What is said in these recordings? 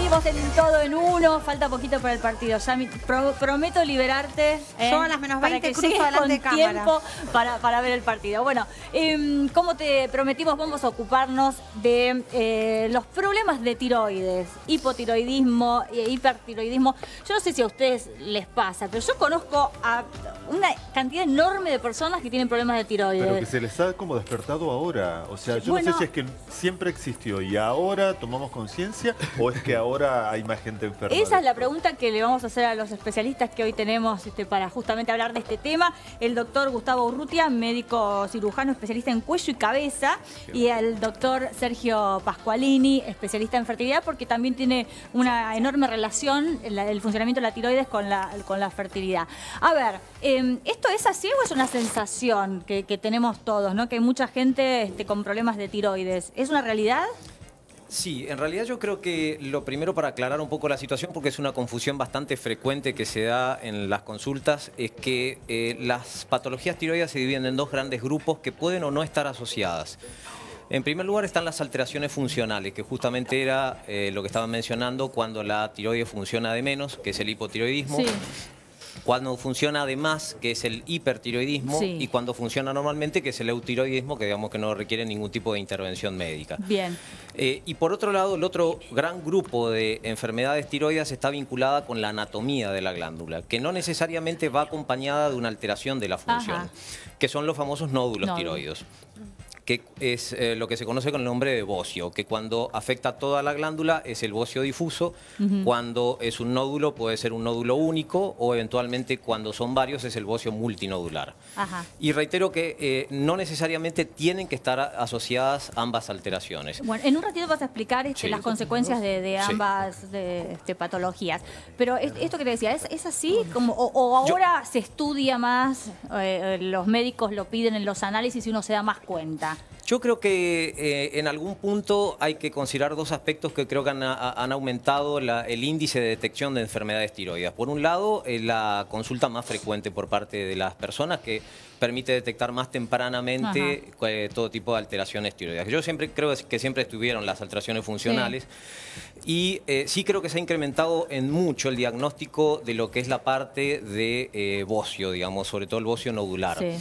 Seguimos en Todo en Uno, falta poquito para el partido. Ya prometo liberarte. Yo a las menos 20 para que cruzo llegues delante con de cámara. tiempo para ver el partido. Bueno, como te prometimos, vamos a ocuparnos de los problemas de tiroides, hipotiroidismo, hipertiroidismo. Yo no sé si a ustedes les pasa, pero yo conozco a una cantidad enorme de personas que tienen problemas de tiroides. Pero que se les ha como despertado ahora. O sea, yo no sé si es que siempre existió y ahora tomamos conciencia o es que ahora hay más gente enferma. Esa es la pregunta que le vamos a hacer a los especialistas que hoy tenemos para justamente hablar de este tema. El doctor Gustavo Urrutia, médico cirujano, especialista en cuello y cabeza, y el doctor Sergio Pasqualini, especialista en fertilidad, porque también tiene una enorme relación el funcionamiento de la tiroides con la fertilidad. A ver, ¿esto es así o es una sensación que tenemos todos, ¿no? Que hay mucha gente con problemas de tiroides. ¿Es una realidad? Sí, en realidad yo creo que lo primero para aclarar un poco la situación, porque es una confusión bastante frecuente que se da en las consultas, es que las patologías tiroides se dividen en dos grandes grupos que pueden o no estar asociadas. En primer lugar están las alteraciones funcionales, que justamente era lo que estaban mencionando cuando la tiroides funciona de menos, que es el hipotiroidismo. Sí. Cuando funciona de más, que es el hipertiroidismo, sí. Y cuando funciona normalmente, que es el eutiroidismo, que digamos que no requiere ningún tipo de intervención médica. Bien. Y por otro lado, el otro gran grupo de enfermedades tiroides está vinculada con la anatomía de la glándula, que no necesariamente va acompañada de una alteración de la función, ajá, que son los famosos nódulos tiroides, que es lo que se conoce con el nombre de bocio, que cuando afecta toda la glándula es el bocio difuso, cuando es un nódulo puede ser un nódulo único o eventualmente cuando son varios es el bocio multinodular. Ajá. Y reitero que no necesariamente tienen que estar asociadas ambas alteraciones. Bueno, en un ratito vas a explicar sí, las consecuencias de ambas patologías, pero esto que te decía, ¿es así? ¿O ahora se estudia más, los médicos lo piden en los análisis y uno se da más cuenta? Yo creo que en algún punto hay que considerar dos aspectos que creo que han aumentado el índice de detección de enfermedades tiroides. Por un lado, la consulta más frecuente por parte de las personas que permite detectar más tempranamente todo tipo de alteraciones tiroides. Yo siempre creo que siempre estuvieron las alteraciones funcionales, sí. Y sí creo que se ha incrementado en mucho el diagnóstico de lo que es la parte de bocio, digamos, sobre todo el bocio nodular. Sí.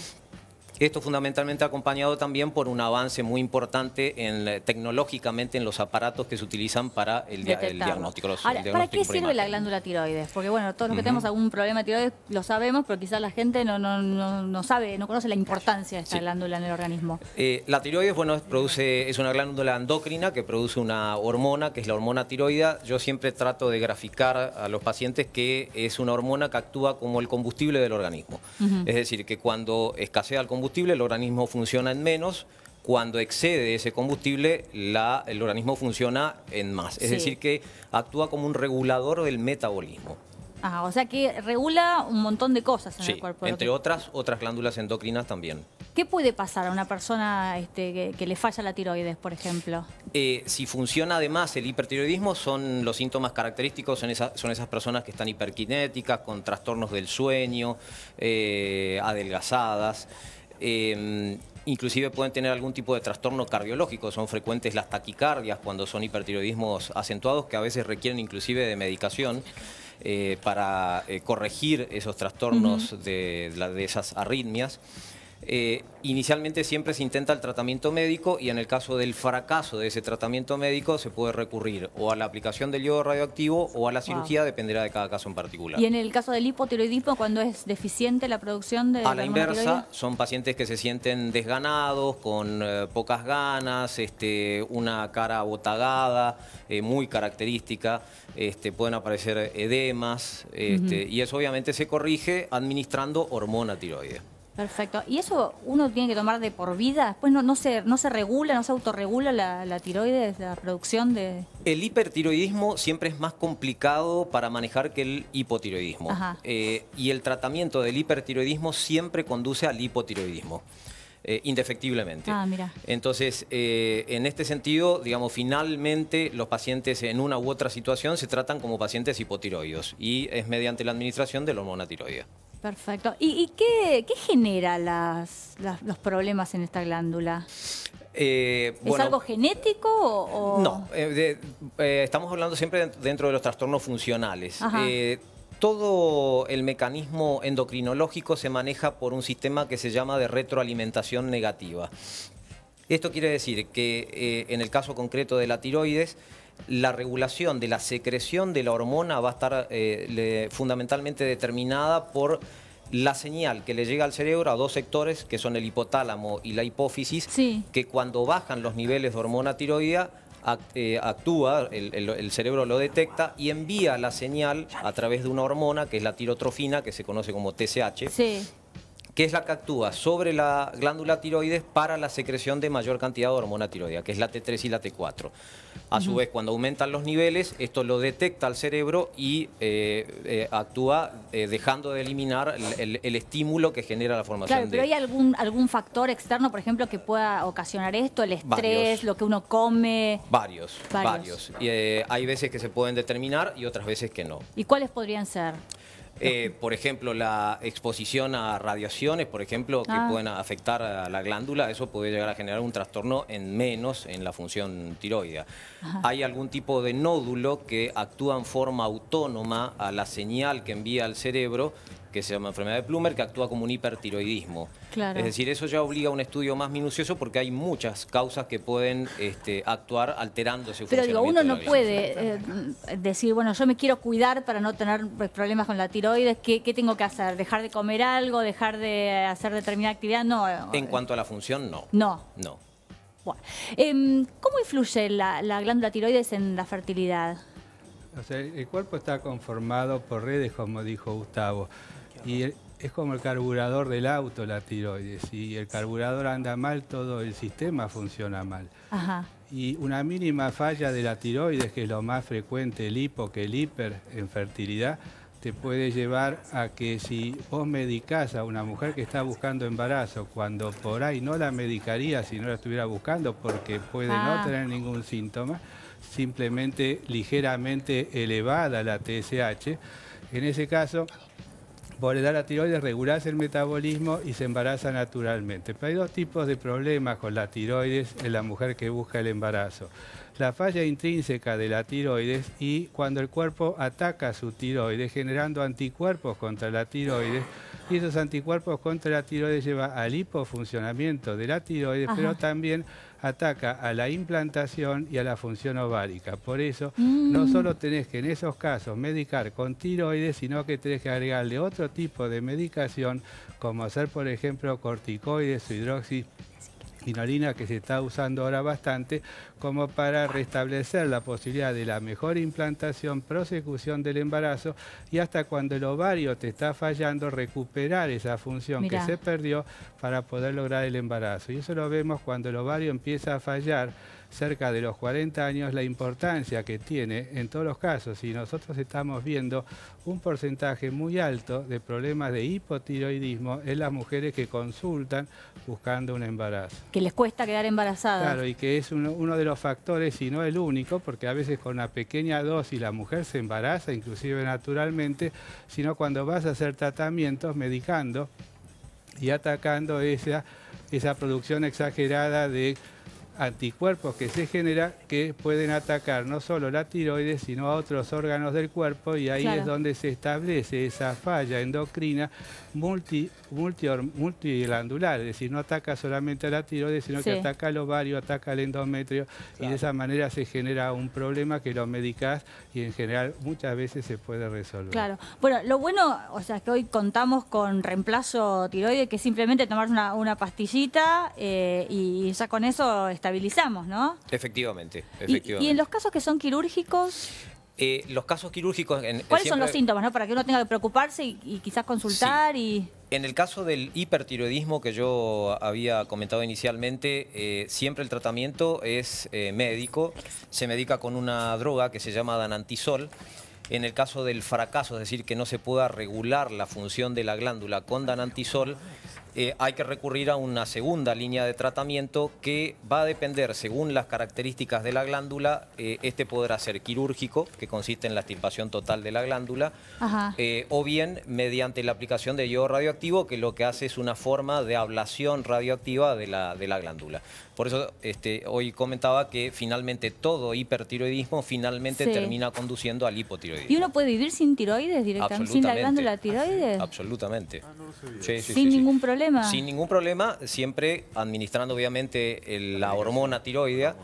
Esto fundamentalmente acompañado también por un avance muy importante tecnológicamente en los aparatos que se utilizan para el diagnóstico. Ahora, ¿para qué sirve la glándula tiroides? Porque bueno, todos los que tenemos algún problema de tiroides lo sabemos, pero quizás la gente no sabe, no conoce la importancia de esta glándula en el organismo. La tiroides, bueno, es una glándula endocrina que produce una hormona, que es la hormona tiroidea. Yo siempre trato de graficar a los pacientes que es una hormona que actúa como el combustible del organismo. Es decir, que cuando escasea el combustible, el organismo funciona en menos. Cuando excede ese combustible, el organismo funciona en más. Es decir, que actúa como un regulador del metabolismo. Ah, o sea que regula un montón de cosas en el cuerpo. Entre otras glándulas endocrinas también. ¿Qué puede pasar a una persona que le falla la tiroides, por ejemplo? Si funciona además el hipertiroidismo, son los síntomas característicos, son esas personas que están hiperkinéticas, con trastornos del sueño, adelgazadas. Inclusive pueden tener algún tipo de trastorno cardiológico, son frecuentes las taquicardias cuando son hipertiroidismos acentuados que a veces requieren inclusive de medicación para corregir esos trastornos de esas arritmias. Inicialmente siempre se intenta el tratamiento médico y en el caso del fracaso de ese tratamiento médico se puede recurrir o a la aplicación del yodo radioactivo o a la cirugía, dependerá de cada caso en particular. ¿Y en el caso del hipotiroidismo, cuando es deficiente la producción de a la inversa, son pacientes que se sienten desganados, con pocas ganas, una cara abotagada, muy característica, pueden aparecer edemas, y eso obviamente se corrige administrando hormona tiroidea. Perfecto. ¿Y eso uno tiene que tomar de por vida? Después no se regula, no se autorregula la tiroides, la producción de... El hipertiroidismo siempre es más complicado para manejar que el hipotiroidismo. Y el tratamiento del hipertiroidismo siempre conduce al hipotiroidismo. Indefectiblemente. Mira. Entonces, en este sentido, digamos, finalmente los pacientes en una u otra situación se tratan como pacientes hipotiroides y es mediante la administración de la hormona tiroidea. Perfecto. ¿Y qué genera los problemas en esta glándula? ¿Es algo genético o...? No, estamos hablando siempre dentro de los trastornos funcionales. Todo el mecanismo endocrinológico se maneja por un sistema que se llama de retroalimentación negativa. Esto quiere decir que en el caso concreto de la tiroides, la regulación de la secreción de la hormona va a estar fundamentalmente determinada por la señal que le llega al cerebro a dos sectores, que son el hipotálamo y la hipófisis, que cuando bajan los niveles de hormona tiroidea, actúa, el cerebro lo detecta y envía la señal a través de una hormona, que es la tirotrofina, que se conoce como TSH, que es la que actúa sobre la glándula tiroides para la secreción de mayor cantidad de hormona tiroidea, que es la T3 y la T4. A su vez, cuando aumentan los niveles, esto lo detecta el cerebro y actúa dejando de eliminar el estímulo que genera la formación pero ¿hay algún factor externo, por ejemplo, que pueda ocasionar esto? ¿El estrés, lo que uno come? Varios. Y, hay veces que se pueden determinar y otras veces que no. ¿Y cuáles podrían ser? Por ejemplo, la exposición a radiaciones, por ejemplo, que pueden afectar a la glándula, eso puede llegar a generar un trastorno en la función tiroidea. Hay algún tipo de nódulo que actúa en forma autónoma a la señal que envía al cerebro, que se llama enfermedad de Plummer, que actúa como un hipertiroidismo. Es decir, eso ya obliga a un estudio más minucioso porque hay muchas causas que pueden actuar alterando ese funcionamiento. Pero digo, uno no puede decir, bueno, yo me quiero cuidar para no tener problemas con la tiroides. ¿Qué tengo que hacer? ¿Dejar de comer algo? ¿Dejar de hacer determinada actividad? No. En cuanto a la función, no. No. Bueno. ¿Cómo influye la glándula tiroides en la fertilidad? O sea, el cuerpo está conformado por redes, como dijo Gustavo. Y es como el carburador del auto, la tiroides. Si el carburador anda mal, todo el sistema funciona mal. Y una mínima falla de la tiroides, que es lo más frecuente, el hipo que el hiper en fertilidad, te puede llevar a que si vos medicás a una mujer que está buscando embarazo, cuando por ahí no la medicaría si no la estuviera buscando, porque puede no tener ningún síntoma, simplemente ligeramente elevada la TSH, en ese caso, por le da la tiroides, regulás el metabolismo y se embaraza naturalmente. Pero hay dos tipos de problemas con la tiroides en la mujer que busca el embarazo. La falla intrínseca de la tiroides y cuando el cuerpo ataca su tiroides generando anticuerpos contra la tiroides, y esos anticuerpos contra la tiroides llevan al hipofuncionamiento de la tiroides, pero también ataca a la implantación y a la función ovárica. Por eso, no solo tenés que en esos casos medicar con tiroides, sino que tenés que agregarle otro tipo de medicación, como hacer, por ejemplo, corticoides o hidroxiquinolina, que se está usando ahora bastante, como para restablecer la posibilidad de la mejor implantación, prosecución del embarazo y hasta cuando el ovario te está fallando, recuperar esa función que se perdió para poder lograr el embarazo. Y eso lo vemos cuando el ovario empieza a fallar cerca de los 40 años, la importancia que tiene en todos los casos. Y nosotros estamos viendo un porcentaje muy alto de problemas de hipotiroidismo en las mujeres que consultan buscando un embarazo. Que les cuesta quedar embarazadas. Claro, y que es uno de los factores, y no el único, porque a veces con una pequeña dosis la mujer se embaraza, inclusive naturalmente, sino cuando vas a hacer tratamientos medicando y atacando esa producción exagerada de anticuerpos que se genera, que pueden atacar no solo la tiroides, sino a otros órganos del cuerpo, y ahí es donde se establece esa falla endocrina multiglandular, es decir, no ataca solamente a la tiroides, sino que ataca al ovario, ataca al endometrio, y de esa manera se genera un problema que lo medicás y en general muchas veces se puede resolver. Claro. Bueno, lo bueno, o sea, es que hoy contamos con reemplazo tiroide, que es simplemente tomar una pastillita y ya con eso estabilizamos, ¿no? Efectivamente. ¿Y en los casos que son quirúrgicos? Los casos quirúrgicos... ¿Cuáles son los síntomas, no? Para que uno tenga que preocuparse y quizás consultar y... En el caso del hipertiroidismo que yo había comentado inicialmente, siempre el tratamiento es médico, se medica con una droga que se llama danantisol. En el caso del fracaso, es decir, que no se pueda regular la función de la glándula con danantisol, hay que recurrir a una segunda línea de tratamiento que va a depender, según las características de la glándula, este podrá ser quirúrgico, que consiste en la extirpación total de la glándula, o bien mediante la aplicación de yodo radioactivo, que lo que hace es una forma de ablación radioactiva de la glándula. Por eso hoy comentaba que finalmente todo hipertiroidismo termina conduciendo al hipotiroidismo. ¿Y uno puede vivir sin tiroides directamente, sin la glándula tiroides? Absolutamente. Sin ningún problema. Sin ningún problema, siempre administrando obviamente la hormona tiroidea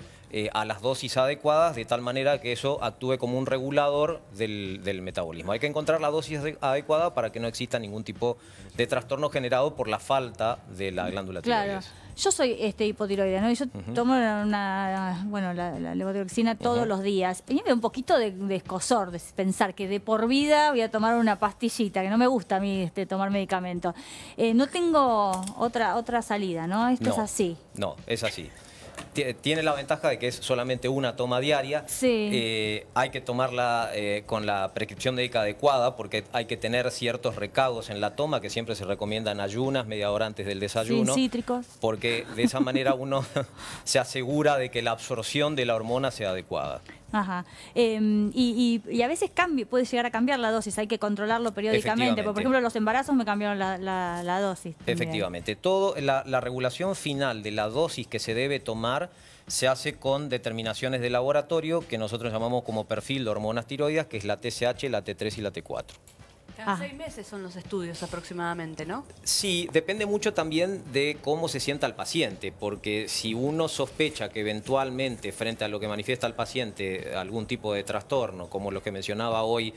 a las dosis adecuadas, de tal manera que eso actúe como un regulador del metabolismo. Hay que encontrar la dosis adecuada para que no exista ningún tipo de trastorno generado por la falta de la glándula tiroides. Claro. Yo soy hipotiroidea, ¿no? Y yo tomo la levotiroxina todos los días. A mí me da un poquito de escozor de pensar que de por vida voy a tomar una pastillita, que no me gusta a mí tomar medicamento. No tengo otra salida, ¿no? Esto es así. No, es así. Tiene la ventaja de que es solamente una toma diaria. Sí. Hay que tomarla con la prescripción médica adecuada, porque hay que tener ciertos recados en la toma, que siempre se recomiendan ayunas, media hora antes del desayuno. Sí, cítricos. Porque de esa manera uno se asegura de que la absorción de la hormona sea adecuada. Ajá. Y a veces puede llegar a cambiar la dosis, hay que controlarlo periódicamente. Porque, por ejemplo, los embarazos me cambiaron la dosis. Efectivamente. La regulación final de la dosis que se debe tomar se hace con determinaciones de laboratorio que nosotros llamamos como perfil de hormonas tiroides, que es la TSH, la T3 y la T4. Cada 6 meses son los estudios aproximadamente, ¿no? Sí, depende mucho también de cómo se sienta el paciente, porque si uno sospecha que eventualmente frente a lo que manifiesta el paciente algún tipo de trastorno, como los que mencionaba hoy,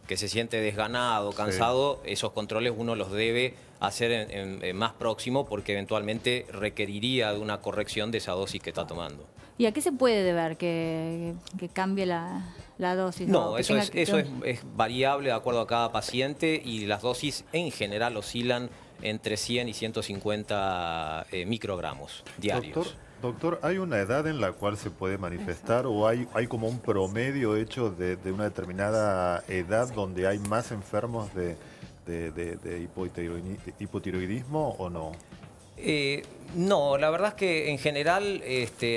que se siente desganado, cansado, esos controles uno los debe hacer en más próximo, porque eventualmente requeriría de una corrección de esa dosis que está tomando. ¿Y a qué se puede deber que cambie la dosis? No, eso es variable de acuerdo a cada paciente, y las dosis en general oscilan entre 100 y 150 microgramos diarios. Doctor, ¿hay una edad en la cual se puede manifestar o hay como un promedio hecho de una determinada edad donde hay más enfermos de hipotiroidismo o no? No, la verdad es que en general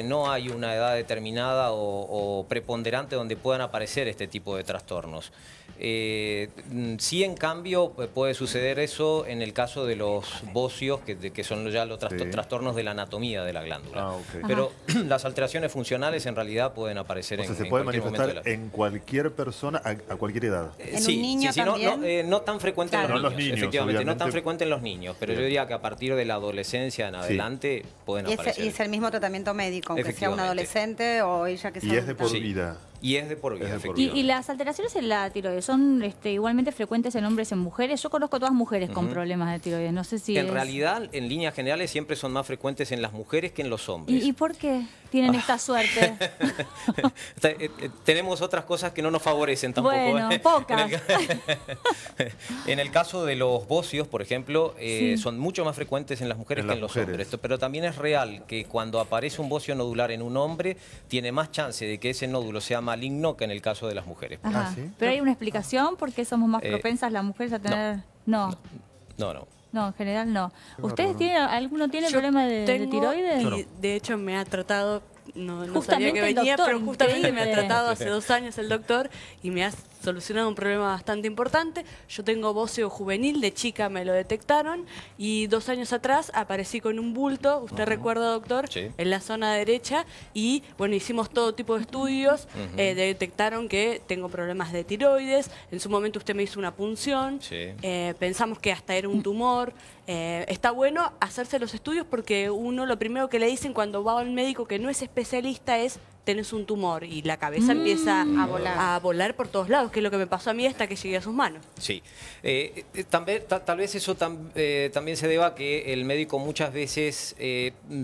no hay una edad determinada o preponderante donde puedan aparecer este tipo de trastornos. Sí, en cambio, puede suceder eso en el caso de los bocios, que son ya los trastornos de la anatomía de la glándula. Pero las alteraciones funcionales en realidad pueden aparecer en se puede manifestar en cualquier persona a cualquier edad. ¿En un niño también? no tan frecuente en los niños, efectivamente, obviamente. no tan frecuente en los niños, pero yo diría que a partir de la adolescencia en adelante pueden aparecer. Y es el mismo tratamiento médico, aunque sea un adolescente o ella que sea... Y es de por vida. Y es de por vida, efectivamente. ¿Y las alteraciones en la tiroides son igualmente frecuentes en hombres y en mujeres? Yo conozco todas mujeres con problemas de tiroides, no sé si En realidad, en líneas generales, siempre son más frecuentes en las mujeres que en los hombres. ¿Y por qué tienen esta suerte? Tenemos otras cosas que no nos favorecen tampoco. Bueno, pocas. En el caso de los bocios, por ejemplo, son mucho más frecuentes en las mujeres que en los hombres. Pero también es real que cuando aparece un bocio nodular en un hombre, tiene más chance de que ese nódulo sea maligno que en el caso de las mujeres. ¿Sí? ¿Pero hay una explicación por qué somos más propensas las mujeres a tener...? No, en general no. ¿Ustedes tienen, alguno tiene problema de tiroides? Y de hecho me ha tratado, no sabía Justamente que venía, doctor, pero justamente me ha increíble. tratado hace 2 años el doctor y me ha solucionado un problema bastante importante. Yo tengo bocio juvenil, de chica me lo detectaron y 2 años atrás aparecí con un bulto, usted recuerda, doctor, en la zona derecha, y bueno, hicimos todo tipo de estudios, detectaron que tengo problemas de tiroides, en su momento usted me hizo una punción, pensamos que hasta era un tumor. Está bueno hacerse los estudios porque uno lo primero que le dicen cuando va al médico que no es especialista es: tenés un tumor, y la cabeza empieza a volar por todos lados, que es lo que me pasó a mí hasta que llegué a sus manos. Sí. Tal vez eso también se deba a que el médico muchas veces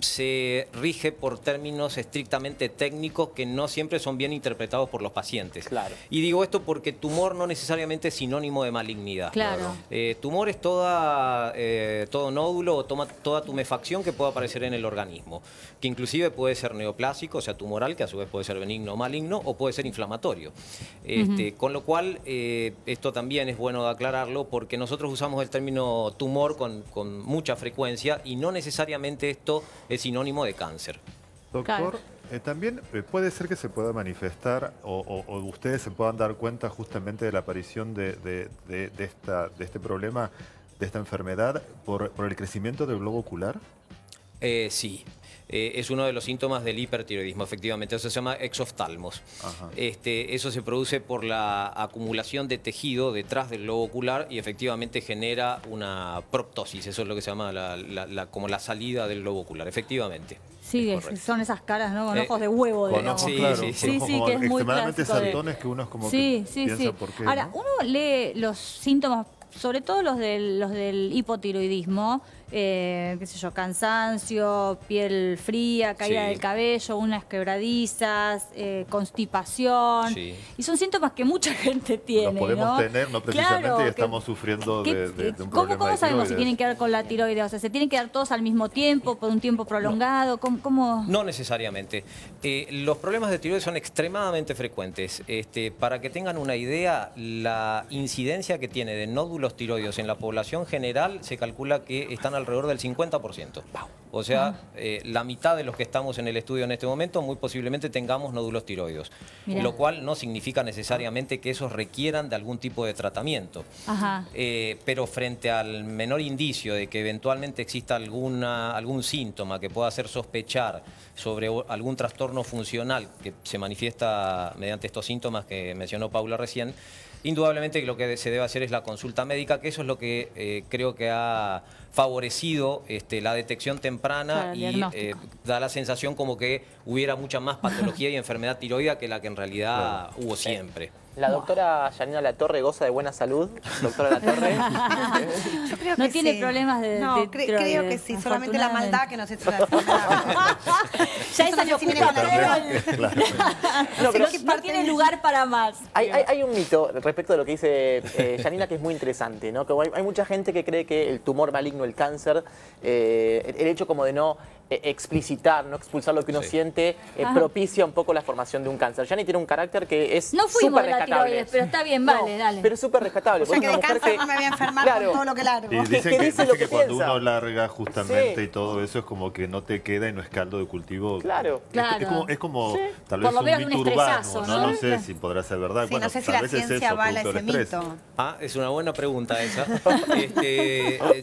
se rige por términos estrictamente técnicos que no siempre son bien interpretados por los pacientes. Claro. Y digo esto porque tumor no necesariamente es sinónimo de malignidad. Claro. Tumor es todo nódulo o toda tumefacción que pueda aparecer en el organismo, que inclusive puede ser neoplásico, o sea, tumoral, que su vez puede ser benigno o maligno, o puede ser inflamatorio. Con lo cual, esto también es bueno aclararlo, porque nosotros usamos el término tumor con mucha frecuencia y no necesariamente esto es sinónimo de cáncer. Doctor, también puede ser que se pueda manifestar o ustedes se puedan dar cuenta justamente de la aparición de este problema, de esta enfermedad, por el crecimiento del globo ocular. Sí. Es uno de los síntomas del hipertiroidismo, efectivamente. Eso se llama exoftalmos. Eso se produce por la acumulación de tejido detrás del globo ocular y efectivamente genera una proptosis. Eso es lo que se llama como la salida del globo ocular, efectivamente. Sí, son esas caras, ¿no? Con ojos de huevo, digamos. Sí, claro, sí, sí, que es muy extremadamente clásico saltones que uno es como que piensa por qué. Ahora, uno lee los síntomas, sobre todo los del hipotiroidismo, qué sé yo, cansancio, piel fría, caída del cabello, unas quebradizas, constipación. Sí. Y son síntomas que mucha gente tiene, Los podemos tener, no precisamente, claro, y estamos sufriendo de un problema ¿Cómo de sabemos si tiroides? tienen que ver con la tiroides? O sea, ¿se tienen que dar todos al mismo tiempo, por un tiempo prolongado? ¿Cómo? No necesariamente. Los problemas de tiroides son extremadamente frecuentes. Para que tengan una idea, la incidencia que tiene de nódulos tiroides en la población general se calcula que están alrededor del 50%. O sea, la mitad de los que estamos en el estudio en este momento muy posiblemente tengamos nódulos tiroides. Mirá. Lo cual no significa necesariamente que esos requieran de algún tipo de tratamiento. Pero frente al menor indicio de que eventualmente exista algún síntoma que pueda hacer sospechar sobre algún trastorno funcional que se manifiesta mediante estos síntomas que mencionó Paula recién, indudablemente lo que se debe hacer es la consulta médica, que eso es lo que creo que ha favorecido la detección temprana, claro, y da la sensación como que hubiera mucha más patología y enfermedad tiroidea que la que en realidad hubo siempre. La doctora Yanina Latorre goza de buena salud. Doctora Latorre. Yo creo No que tiene sí. problemas de No, tiroides, creo que sí, solamente la afortunadamente. maldad que nos es una enfermedad. Ya Eso esa no sé si viene ocupa con todo la el- No, pero no tiene lugar para más. hay un mito respecto de lo que dice Yanina que es muy interesante, ¿no? Que hay mucha gente que cree que el tumor maligno, el cáncer, el hecho como de no explicitar, no expulsar lo que uno siente, propicia un poco la formación de un cáncer. Yani tiene un carácter que es No fuimos súper de la rescatable. tiroides, pero está bien, vale, dale. Pero es súper rescatable. O sea, porque que es de una mujer cáncer que- no me voy a enfermar Claro. con todo lo que largo. Y que dicen dice lo que cuando piensa. uno larga justamente Sí. y todo eso es como que no te queda y no es caldo de cultivo. Claro. Es como tal Por vez lo un menos un mito urbano, estresazo, ¿no? ¿no? No sé si podrá ser verdad. Sí, Bueno, no sé si tal la vez es ciencia eso, avala producto ese del estrés. mito. Es una buena pregunta esa.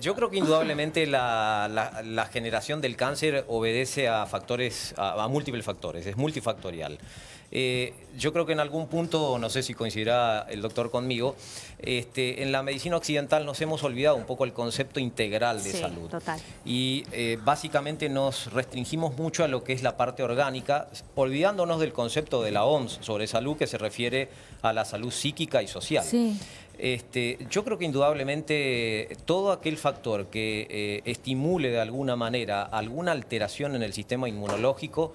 Yo creo que indudablemente la generación del cáncer obedece a factores, a múltiples factores, es multifactorial. Yo creo que en algún punto, no sé si coincidirá el doctor conmigo, en la medicina occidental nos hemos olvidado un poco el concepto integral de salud. Total. Y básicamente nos restringimos mucho a lo que es la parte orgánica, olvidándonos del concepto de la OMS sobre salud, que se refiere a la salud psíquica y social. Sí. Yo creo que indudablemente todo aquel factor que estimule de alguna manera alguna alteración en el sistema inmunológico,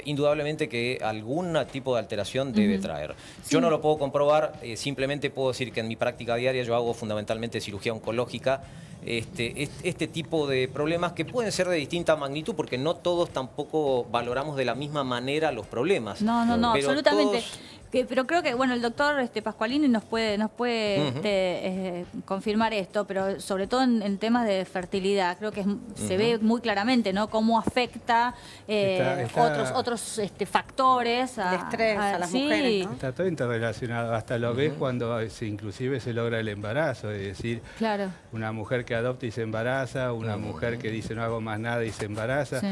indudablemente que algún tipo de alteración debe traer. Yo no lo puedo comprobar, simplemente puedo decir que en mi práctica diaria yo hago fundamentalmente cirugía oncológica, este tipo de problemas que pueden ser de distinta magnitud, porque no todos tampoco valoramos de la misma manera los problemas. No, Pero absolutamente. todos- Pero creo que, bueno, el doctor Pascualini nos puede confirmar esto, pero sobre todo en temas de fertilidad, creo que se ve muy claramente, ¿no? Cómo afecta otros factores. El estrés a las mujeres, ¿no? Está todo interrelacionado, hasta lo ves cuando inclusive se logra el embarazo, es decir, Claro. una mujer que adopta y se embaraza, una mujer que dice no hago más nada y se embaraza. Sí.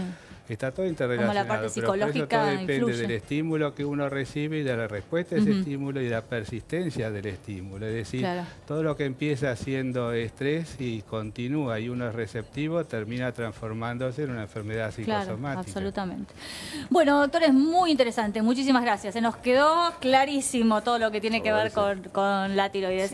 Está todo interrelacionado, Como la parte pero por eso psicológica todo depende influye. del estímulo que uno recibe y de la respuesta a ese estímulo y de la persistencia del estímulo. Es decir, Claro. todo lo que empieza siendo estrés y continúa y uno es receptivo, termina transformándose en una enfermedad Claro, psicosomática. absolutamente. Bueno, doctor, es muy interesante. Muchísimas gracias. Se nos quedó clarísimo todo lo que tiene que ver con la tiroides.